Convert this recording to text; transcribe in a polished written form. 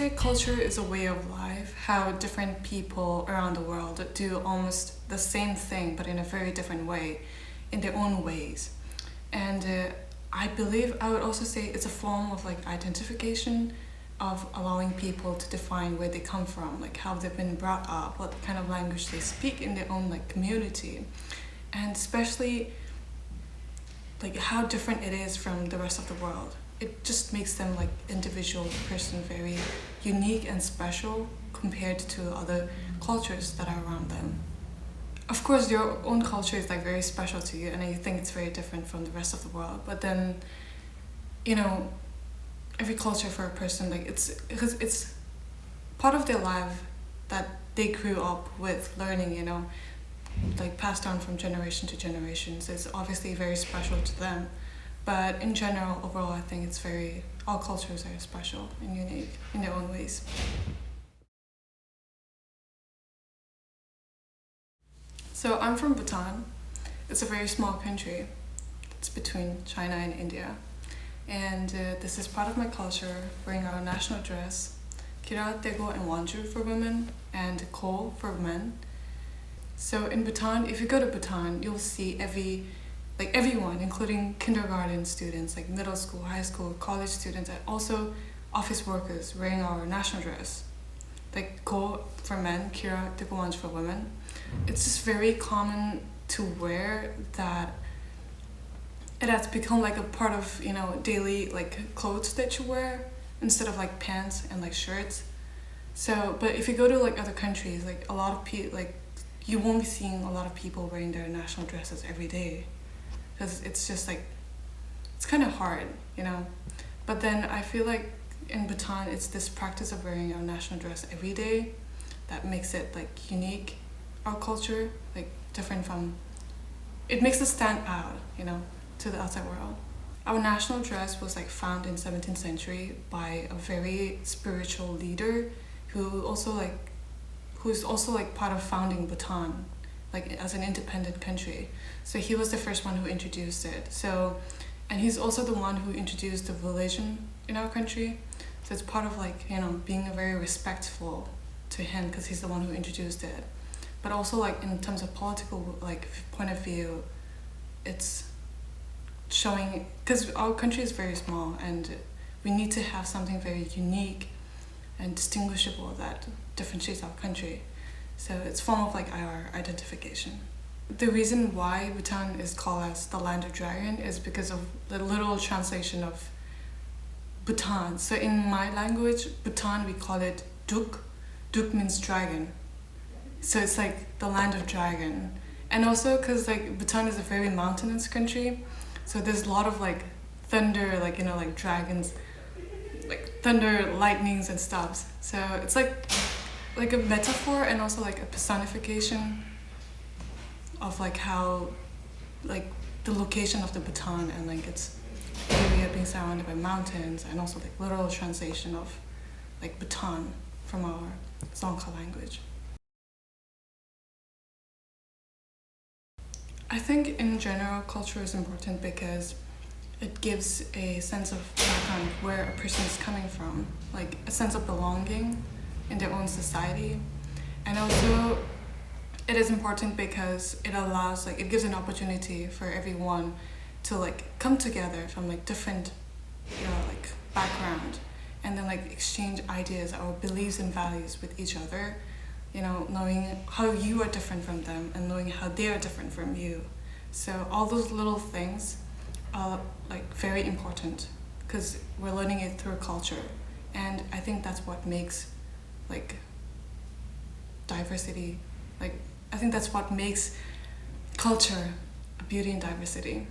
say culture is a way of life, how different people around the world do almost the same thing but in a very different way, in their own ways. And I believe I would also say it's a form of like identification, of allowing people to define where they come from, like how they've been brought up, what kind of language they speak in their own like community, and especially like how different it is from the rest of the world. It just makes them like individual person very unique and special compared to other cultures that are around them. Of course, your own culture is like very special to you, and I think it's very different from the rest of the world. But then, you know, every culture for a person, like because it's part of their life that they grew up with learning, you know, like passed down from generation to generation. So it's obviously very special to them. But in general, overall, I think it's all cultures are special and unique in their own ways. So I'm from Bhutan. It's a very small country. It's between China and India. And this is part of my culture, wearing our national dress, kira, tego, and wanju for women, and ko for men. So in Bhutan, if you go to Bhutan, you'll see everyone, including kindergarten students, like middle school, high school, college students, and also office workers wearing our national dress. Like ko for men, kira, tego, wanju for women. It's just very common to wear that it has become like a part of, you know, daily like clothes that you wear instead of like pants and like shirts. So, but if you go to like other countries, like a lot of people, like you won't be seeing a lot of people wearing their national dresses every day, because it's just like, it's kind of hard, you know. But then I feel like in Bhutan, it's this practice of wearing our national dress every day that makes it like unique, our culture, like different from, it makes us stand out, you know, to the outside world. Our national dress was like found in 17th century by a very spiritual leader who's also like part of founding Bhutan, like as an independent country. So he was the first one who introduced it. So, and he's also the one who introduced the religion in our country. So it's part of like, you know, being very respectful to him because he's the one who introduced it. But also like in terms of political like point of view, it's showing, because our country is very small and we need to have something very unique and distinguishable that differentiates our country. So it's a form of like our identification. The reason why Bhutan is called as the land of dragon is because of the literal translation of Bhutan. So in my language, Bhutan, we call it Duk. Duk means dragon. So it's like the land of dragon. And also because like Bhutan is a very mountainous country, so there's a lot of like thunder, like, you know, like dragons, like thunder, lightnings and stuff. So it's like a metaphor and also like a personification of like how, like the location of the Bhutan and like its area being surrounded by mountains, and also like literal translation of like Bhutan from our Dzongkha language. I think in general, culture is important because it gives a sense of background where a person is coming from, like a sense of belonging in their own society. And also, it is important because it allows, like, it gives an opportunity for everyone to like come together from like different, you know, like background, and then like exchange ideas or beliefs and values with each other. You know, knowing how you are different from them and knowing how they are different from you. So all those little things are like very important because we're learning it through culture. And I think that's what makes like diversity, like I think that's what makes culture a beauty in diversity.